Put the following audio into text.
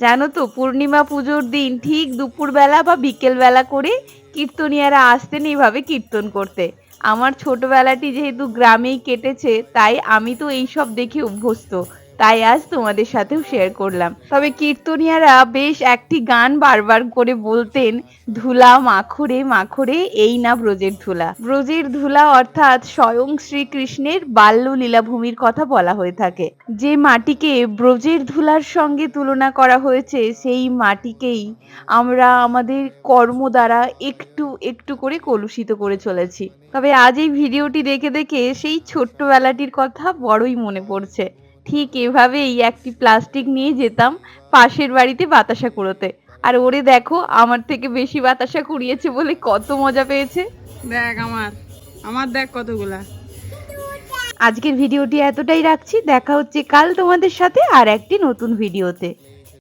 জানো তো পূর্ণিমা পুজোর দিন ঠিক দুপুরবেলা বা বিকেলবেলা করে কীর্তনিয়ারা আসতেন এইভাবে কীর্তন করতে। আমার ছোটবেলাটি যেহেতু গ্রামেই কেটেছে তাই আমি তো এইসব দেখে অভ্যস্ত। তাই আজ তোমাদের সাথেও শেয়ার করলাম। তবে কীর্তনিয়ারা বেশ একটি গান বারবার করে বলতেন, ধুলা মাখরে মাখরে এই না ব্রজের ধুলা। ব্রজের ধুলা অর্থাৎ স্বয়ং শ্রীকৃষ্ণের বাল্য লীলাভূমির কথা বলা হয়ে থাকে। যে মাটিকে ব্রজের ধুলার সঙ্গে তুলনা করা হয়েছে সেই মাটিকেই আমরা আমাদের কর্ম দ্বারা একটু একটু করে কলুষিত করে চলেছি। তবে আজ এই ভিডিওটি দেখে দেখে সেই ছোট্টবেলাটির কথা বড়ই মনে পড়ছে। ঠিক এভাবেই একটি প্লাস্টিক নিয়ে যেতাম পাশের বাড়িতে বাতাসা কুড়োতে। আর ওরে দেখো আমার থেকে বেশি বাতাসা কুড়িয়েছে বলে কত মজা পেয়েছে। দেখ আমার আমার দেখ কতগুলা। আজকের ভিডিওটি এতটাই রাখছি, দেখা হচ্ছে কাল তোমাদের সাথে আর একটি নতুন ভিডিওতে।